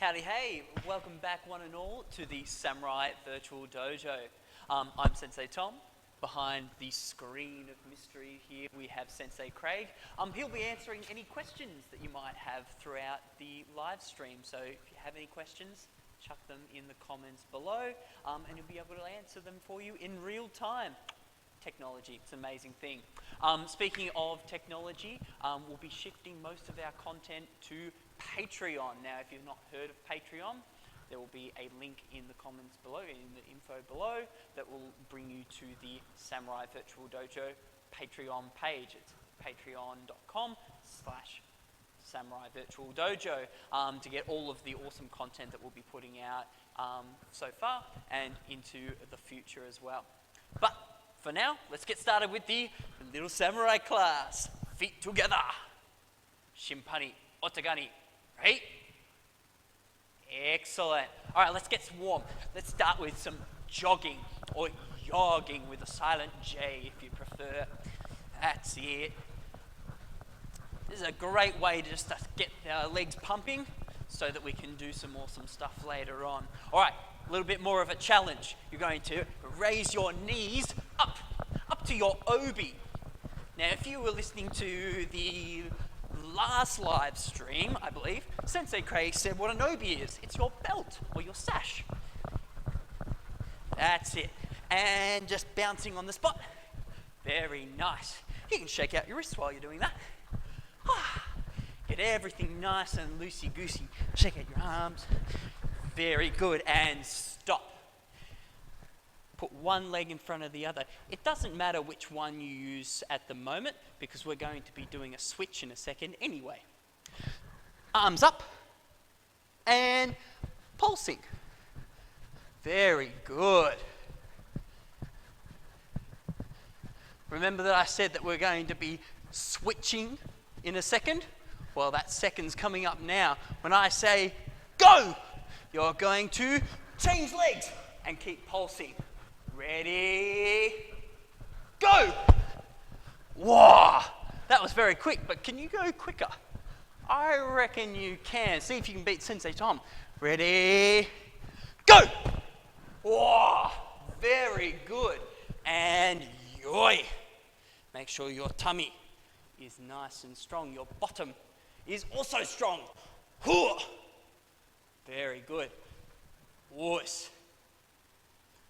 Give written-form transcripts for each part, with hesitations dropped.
Howdy hey, welcome back one and all to the Samurai Virtual Dojo. I'm Sensei Tom. Behind the screen of mystery here we have Sensei Craig. He'll be answering any questions that you might have throughout the live stream. So if you have any questions, chuck them in the comments below and he'll be able to answer them for you in real time. Technology, it's an amazing thing. Speaking of technology, we'll be shifting most of our content to Patreon. Now, if you've not heard of Patreon, there will be a link in the comments below, in the info below, that will bring you to the Samurai Virtual Dojo Patreon page. It's patreon.com/Samurai Virtual Dojo to get all of the awesome content that we'll be putting out so far and into the future as well. But for now, let's get started with the little samurai class. Feet together. Shimpani, otagani. Right? Excellent. All right, let's get warm. Let's start with some jogging or yogging with a silent J if you prefer. That's it. This is a great way to just get our legs pumping so that we can do some awesome stuff later on. All right, a little bit more of a challenge. You're going to raise your knees up to your obi. Now, if you were listening to the last live stream, I believe, Sensei Craig said what an obi is. It's your belt or your sash. That's it. And just bouncing on the spot. Very nice. You can shake out your wrists while you're doing that. Get everything nice and loosey-goosey. Shake out your arms. Very good. And stop. Put one leg in front of the other. It doesn't matter which one you use at the moment because we're going to be doing a switch in a second anyway. Arms up and pulsing. Very good. Remember that I said that we're going to be switching in a second? Well, that second's coming up now. When I say go, you're going to change legs and keep pulsing. Ready, go! Whoa, that was very quick, but can you go quicker? I reckon you can. See if you can beat Sensei Tom. Ready, go! Whoa, very good. And yoy. Make sure your tummy is nice and strong. Your bottom is also strong. Hoo. Very good. Wuss.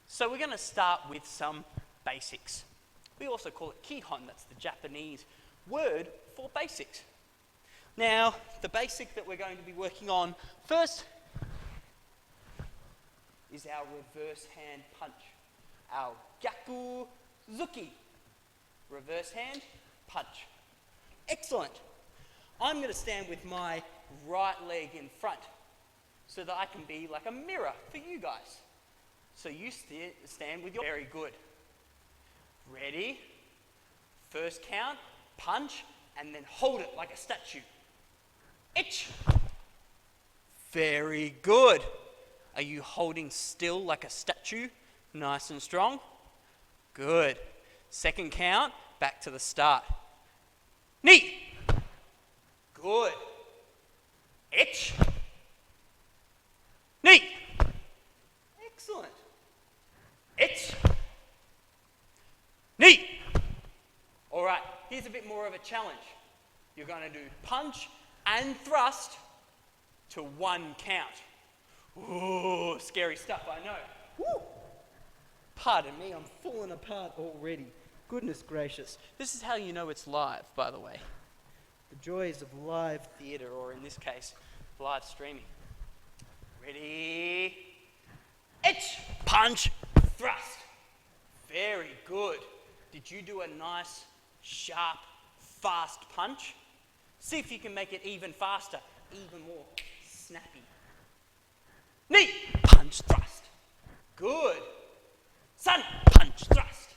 So we're going to start with some basics. We also call it kihon. That's the Japanese word for basics. Now, the basic that we're going to be working on first is our reverse hand punch. Our gyaku zuki. Reverse hand punch. Excellent. I'm going to stand with my right leg in front so that I can be like a mirror for you guys. So you stand with your... Very good. Ready? First count, punch, and then hold it like a statue. Itch. Very good. Are you holding still like a statue? Nice and strong. Good. Second count, back to the start. Knee. Good. Itch. Knee. Excellent. Itch. Knee. All right, here's a bit more of a challenge. You're going to do punch and thrust to one count. Ooh, scary stuff, I know. Woo. Pardon me, I'm falling apart already. Goodness gracious. This is how you know it's live, by the way. The joys of live theatre, or in this case, live streaming. Ready? Itch, punch, thrust. Very good. Did you do a nice, sharp, fast punch? See if you can make it even faster, even more snappy. Knee, punch, thrust. Good. Sun, punch, thrust.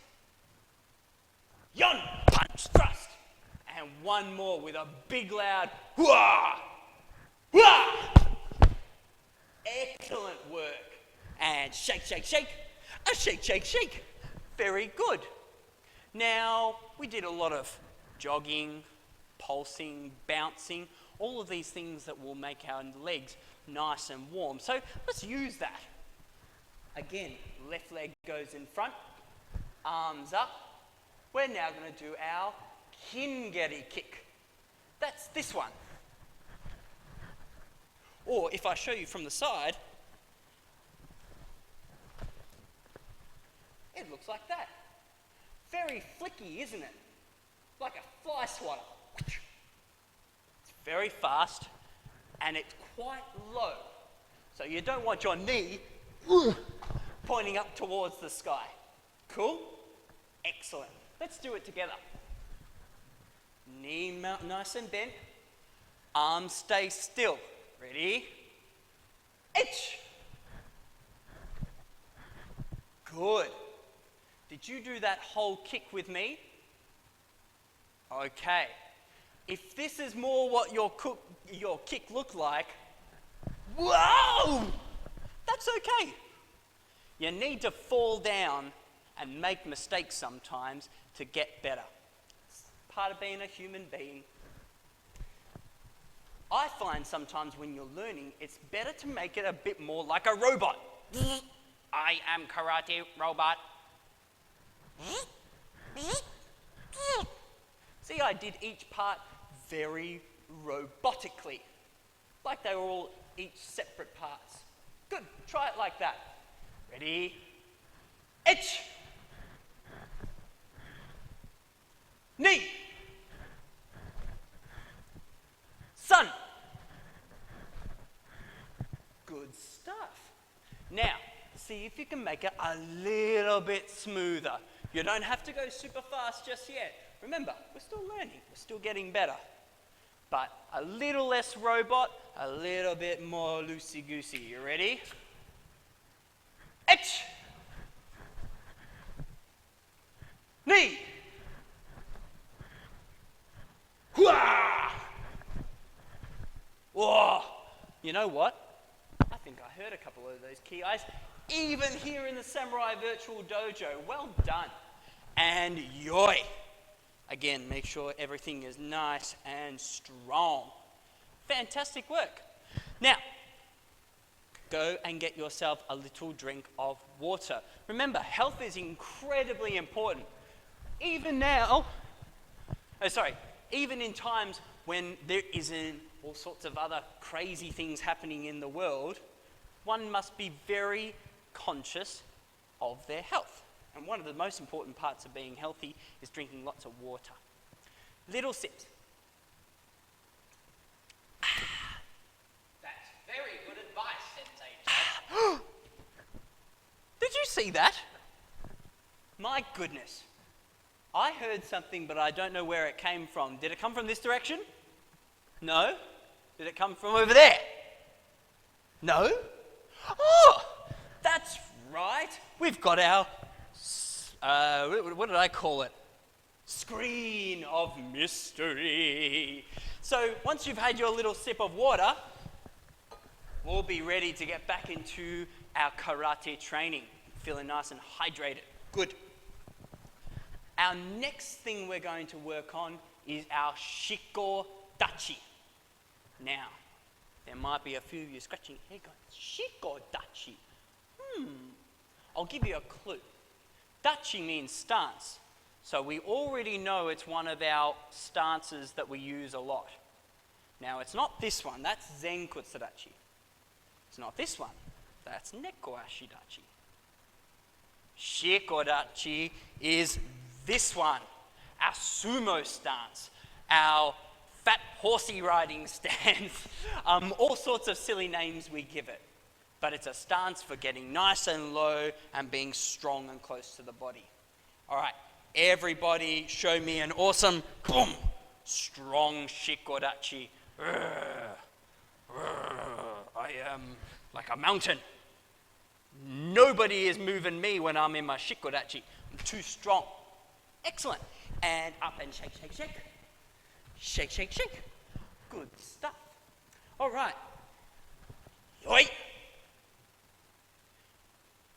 Yon, punch, thrust. And one more with a big loud hooah! Hooah! Excellent work. And shake, shake, shake. A shake, shake, shake. Very good. Now, we did a lot of jogging, pulsing, bouncing, All of these things that will make our legs nice and warm. So let's use that. Again, left leg goes in front, arms up. We're now going to do our kingeri kick. That's this one. Or if I show you from the side, it looks like that. Very flicky, isn't it? Like a fly swatter. It's very fast and it's quite low. So you don't want your knee pointing up towards the sky. Cool? Excellent. Let's do it together. Knee nice and bent. Arms stay still. Ready? Itch. Good. Did you do that whole kick with me? Okay. If this is more what your kick looked like, whoa! That's okay. You need to fall down and make mistakes sometimes to get better. It's part of being a human being. I find sometimes when you're learning, it's better to make it a bit more like a robot. I am karate robot. See, I did each part very robotically, like they were all each separate parts. Good, try it like that. Ready? Itch. Knee. Sun. Good stuff. Now, see if you can make it a little bit smoother. You don't have to go super fast just yet. Remember, we're still learning, we're still getting better. But a little less robot, a little bit more loosey-goosey. You ready? Itch. Knee. Hua! Whoa! You know what? I think I heard a couple of those ki-eyes, even here in the Samurai Virtual Dojo. Well done. And yoi! Again, make sure everything is nice and strong. Fantastic work. Now, go and get yourself a little drink of water. Remember, health is incredibly important. Even now, even in times when there isn't all sorts of other crazy things happening in the world, one must be very conscious of their health. And one of the most important parts of being healthy is drinking lots of water. Little sips. That's very good advice, Sensei. Did you see that? My goodness. I heard something, but I don't know where it came from. Did it come from this direction? No? Did it come from over there? No? Oh, that's right. We've got our, what did I call it? Screen of mystery. So once you've had your little sip of water, we'll be ready to get back into our karate training. Feeling nice and hydrated. Good. Our next thing we're going to work on is our Shiko dachi. Now, there might be a few of you scratching your head going, Shiko dachi. I'll give you a clue. Dachi means stance. So we already know it's one of our stances that we use a lot. Now, it's not this one. That's Zenkutsu dachi. It's not this one. That's Neko ashi dachi. Shiko dachi is this one, our sumo stance, our fat horsey riding stance, all sorts of silly names we give it. But it's a stance for getting nice and low and being strong and close to the body. All right, everybody show me an awesome, boom, strong Shiko dachi. I am like a mountain. Nobody is moving me when I'm in my Shiko dachi. I'm too strong. Excellent. And up and shake, shake, shake. Shake, shake, shake. Good stuff. All right. Yoi.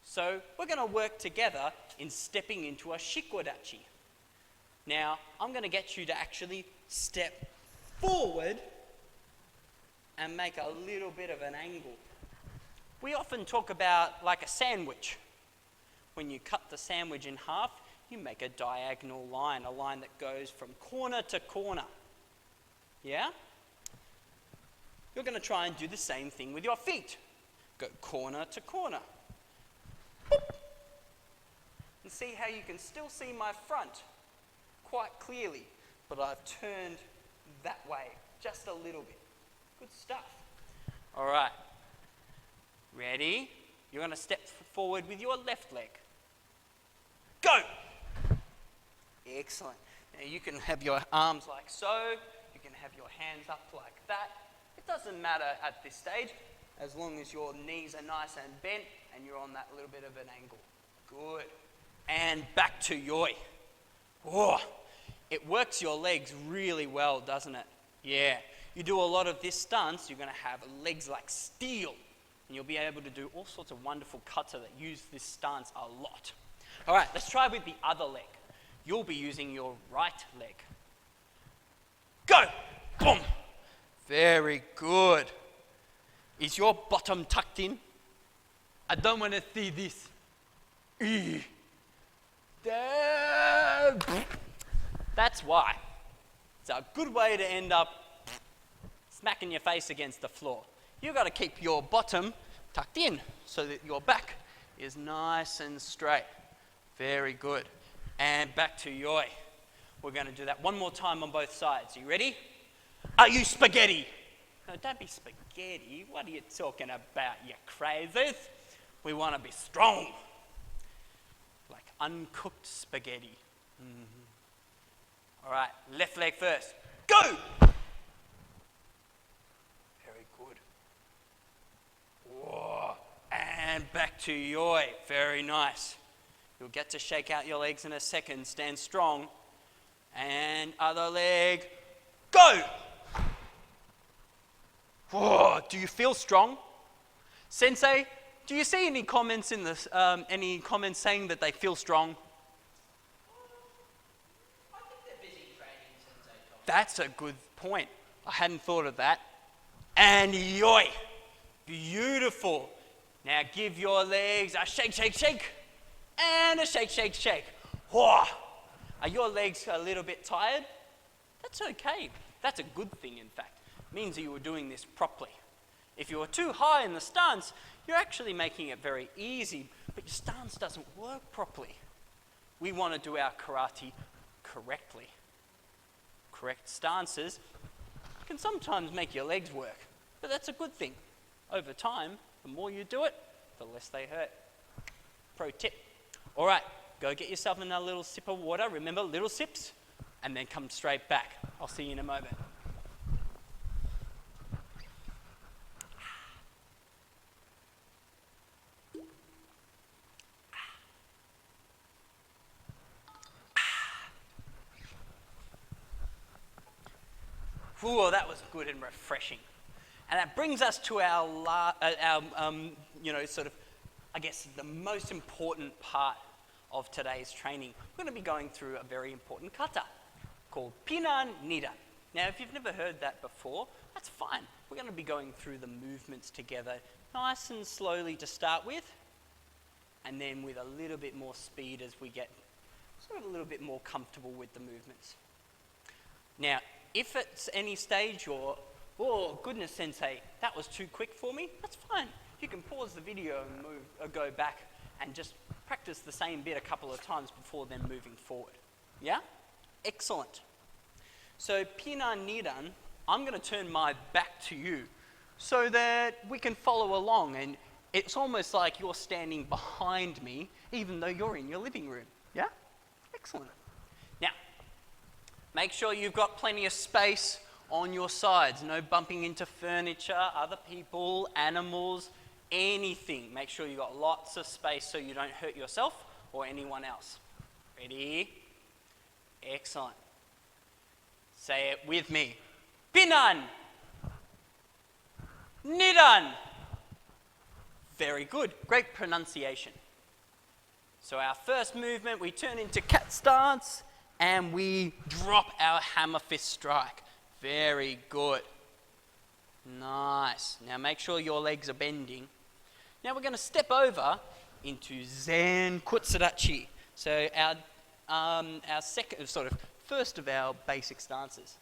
So we're going to work together in stepping into a Shiko dachi. Now, I'm going to get you to actually step forward and make a little bit of an angle. We often talk about like a sandwich. When you cut the sandwich in half, you make a diagonal line, a line that goes from corner to corner. Yeah? You're going to try and do the same thing with your feet. Go corner to corner. Boop. And see how you can still see my front quite clearly, but I've turned that way just a little bit. Good stuff. All right. Ready? You're going to step forward with your left leg. Go! Excellent. Now you can have your arms like so. You can have your hands up like that. It doesn't matter at this stage, as long as your knees are nice and bent and you're on that little bit of an angle. Good. And back to yoi. Whoa. It works your legs really well, doesn't it? Yeah. You do a lot of this stance, you're going to have legs like steel. And you'll be able to do all sorts of wonderful kata that use this stance a lot. All right, let's try with the other leg. You'll be using your right leg. Go! Boom! Very good. Is your bottom tucked in? I don't want to see this. That's why. It's a good way to end up smacking your face against the floor. You've got to keep your bottom tucked in so that your back is nice and straight. Very good. And back to yoi. We're going to do that one more time on both sides. You ready? Are you spaghetti? No, don't be spaghetti. What are you talking about, you crazies? We want to be strong. Like uncooked spaghetti. All right, left leg first. Go! Very good. Whoa. And back to yoi. Very nice. You'll get to shake out your legs in a second. Stand strong. And other leg. Go! Whoa. Do you feel strong? Sensei, do you see any comments in this? Any comments saying that they feel strong? I think they're busy training, Sensei Tom. That's a good point. I hadn't thought of that. And yoi. Beautiful. Now give your legs a shake, shake, shake. And a shake, shake, shake. Whoa. Are your legs a little bit tired? That's okay. That's a good thing, in fact. It means that you were doing this properly. If you were too high in the stance, you're actually making it very easy, but your stance doesn't work properly. We want to do our karate correctly. Correct stances can sometimes make your legs work, but that's a good thing. Over time, the more you do it, the less they hurt. Pro tip. All right, go get yourself another little sip of water. Remember, little sips, and then come straight back. I'll see you in a moment. Ooh, that was good and refreshing. And that brings us to our sort of, I guess, the most important part of today's training. We're going to be going through a very important kata called Pinan Nidan. Now, if you've never heard that before, that's fine. We're going to be going through the movements together, nice and slowly to start with, and then with a little bit more speed as we get sort of a little bit more comfortable with the movements. Now, if at any stage you're, oh goodness sensei, that was too quick for me, that's fine. You can pause the video and go back and just practice the same bit a couple of times before then moving forward. Yeah? Excellent. So Pinan Nidan, I'm going to turn my back to you so that we can follow along, and it's almost like you're standing behind me even though you're in your living room. Yeah? Excellent. Now, make sure you've got plenty of space on your sides. No bumping into furniture, other people, animals, anything. Make sure you've got lots of space so you don't hurt yourself or anyone else. Ready? Excellent. Say it with me. Pinan Nidan. Very good. Great pronunciation. So our first movement, we turn into cat stance and we drop our hammer fist strike. Very good. Nice. Now make sure your legs are bending. Now we're going to step over into Zen Kutsurachi. So our second, sort of first of our basic stances.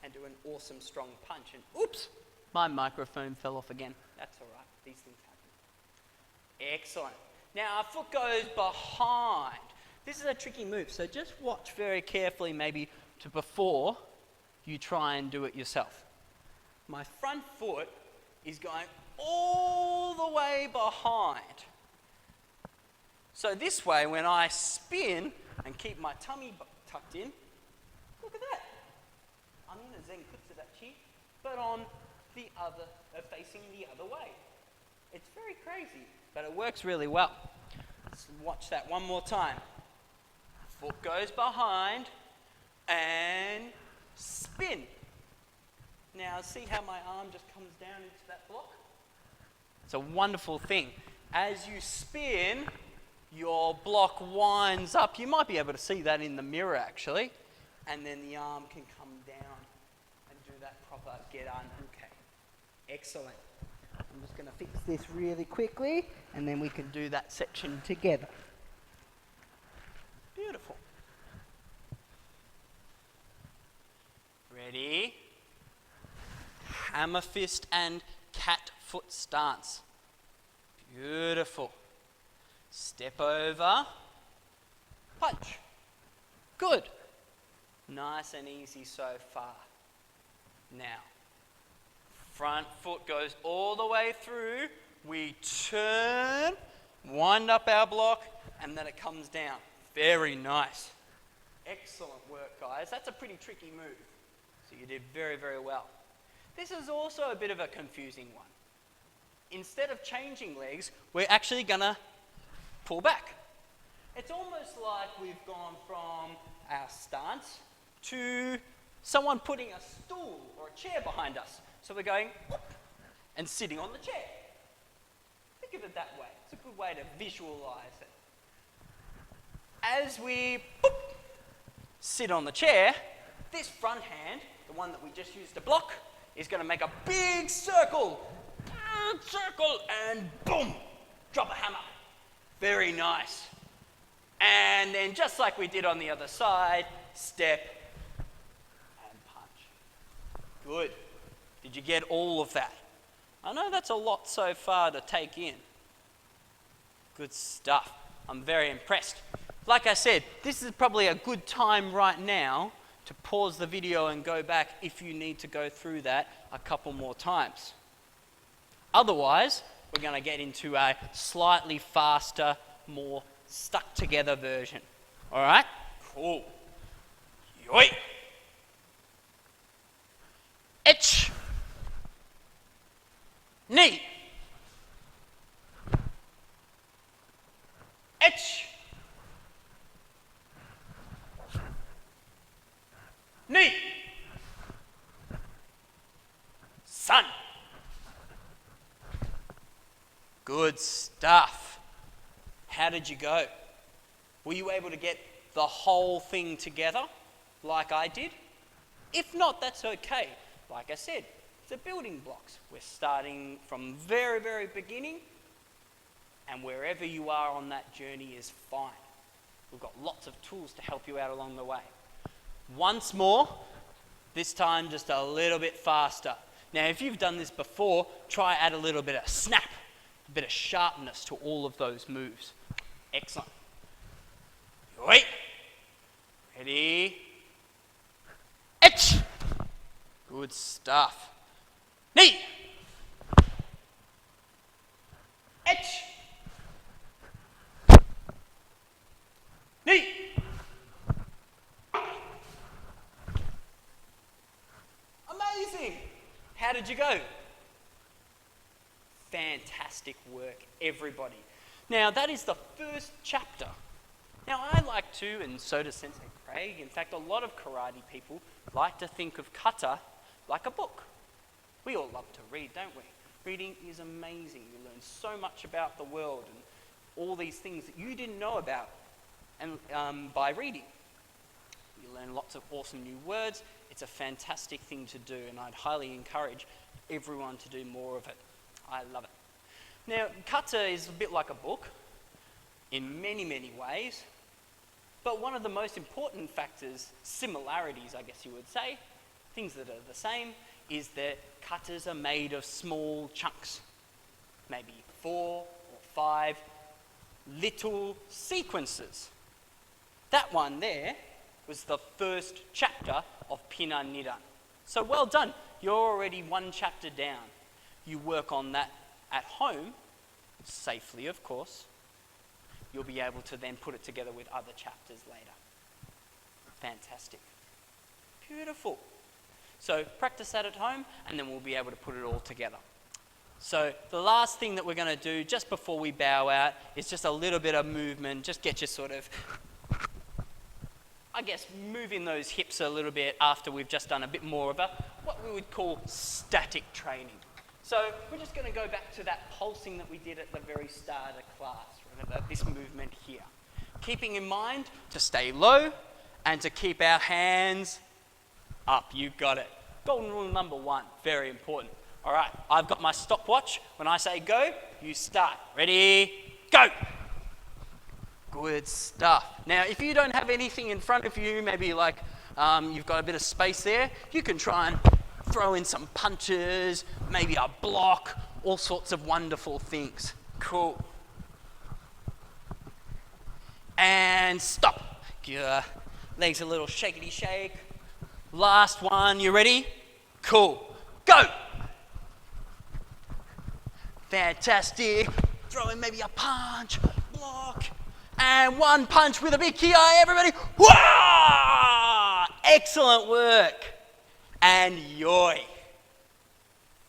And do an awesome strong punch. And oops, my microphone fell off again. That's all right. These things happen. Excellent. Now our foot goes behind. This is a tricky move, so just watch very carefully maybe to before you try and do it yourself. My front foot is going all the way behind. So this way, when I spin and keep my tummy tucked in, look at that. I'm in a Zen Kutsurachi, but on the other, facing the other way. It's very crazy, but it works really well. Let's watch that one more time. Foot goes behind and spin. Now see how my arm just comes down into that block? It's a wonderful thing. As you spin, your block winds up. You might be able to see that in the mirror actually. And then the arm can come down and do that proper get unhook. Excellent. I'm just going to fix this really quickly and then we can do that section together. Beautiful. Ready? Hammer fist and cat foot stance. Beautiful. Step over. Punch. Good. Nice and easy so far. Now, front foot goes all the way through. We turn, wind up our block, and then it comes down. Very nice. Excellent work, guys. That's a pretty tricky move. So you did very, very well. This is also a bit of a confusing one. Instead of changing legs, we're actually going to pull back. It's almost like we've gone from our stance to someone putting a stool or a chair behind us. So we're going whoop, and sitting on the chair. Think of it that way. It's a good way to visualize it. As we whoop, sit on the chair, this front hand, the one that we just used to block, is going to make a big circle, and boom, drop a hammer. Very nice. And then just like we did on the other side, step and punch. Good. Did you get all of that? I know that's a lot so far to take in. Good stuff. I'm very impressed. Like I said, this is probably a good time right now to pause the video and go back if you need to go through that a couple more times. Otherwise, we're going to get into a slightly faster, more stuck together version. All right? Cool. Yoi. Itch. Knee. Itch. Knee. Sun. Good stuff. How did you go? Were you able to get the whole thing together like I did? If not, that's okay. Like I said, the building blocks. We're starting from very, very beginning, and wherever you are on that journey is fine. We've got lots of tools to help you out along the way. Once more, this time just a little bit faster. Now, if you've done this before, try add a little bit of snap, a bit of sharpness to all of those moves. Excellent. Wait. Ready. Itch. Good stuff. Knee. Itch. Knee. Amazing. How did you go? Fantastic work, everybody. Now, that is the first chapter. Now, I like to, and so does Sensei Craig, in fact, a lot of karate people like to think of kata like a book. We all love to read, don't we? Reading is amazing. You learn so much about the world and all these things that you didn't know about and by reading. You learn lots of awesome new words. It's a fantastic thing to do, and I'd highly encourage everyone to do more of it. I love it. Now, kata is a bit like a book in many, many ways, but one of the most important factors, similarities, I guess you would say, things that are the same, is that katas are made of small chunks, maybe 4 or 5 little sequences. That one there was the first chapter of Pinan Nidan. So well done, you're already 1 chapter down. You work on that at home, safely of course. You'll be able to then put it together with other chapters later. Fantastic. Beautiful. So practice that at home, and then we'll be able to put it all together. So the last thing that we're going to do just before we bow out is just a little bit of movement, just get you sort of, I guess, moving those hips a little bit after we've just done a bit more of what we would call static training. So we're just going to go back to that pulsing that we did at the very start of class. Remember this movement here. Keeping in mind to stay low and to keep our hands up. You got it. Golden rule number 1, very important. All right, I've got my stopwatch. When I say go, you start. Ready, go. Good stuff. Now, if you don't have anything in front of you, maybe like you've got a bit of space there, you can try and throw in some punches, maybe a block, all sorts of wonderful things. Cool. And stop. Give your legs a little shakety shake. Last one, you ready? Cool. Go. Fantastic. Throw in maybe a punch, block, and 1 punch with a big ki, everybody. Wah! Excellent work. And yoi.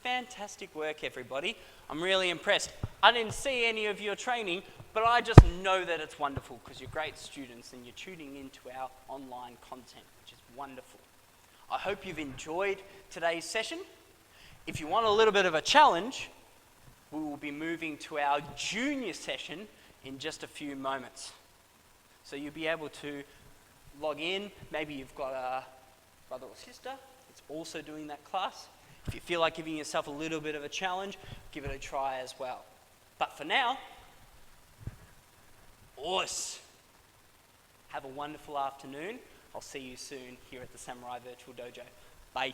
Fantastic work, everybody. I'm really impressed. I didn't see any of your training, but I just know that it's wonderful because you're great students and you're tuning into our online content, which is wonderful. I hope you've enjoyed today's session. If you want a little bit of a challenge, we will be moving to our junior session in just a few moments. So you'll be able to log in. Maybe you've got a brother or sister that's also doing that class. If you feel like giving yourself a little bit of a challenge, give it a try as well. But for now, have a wonderful afternoon. I'll see you soon here at the Samurai Virtual Dojo. Bye.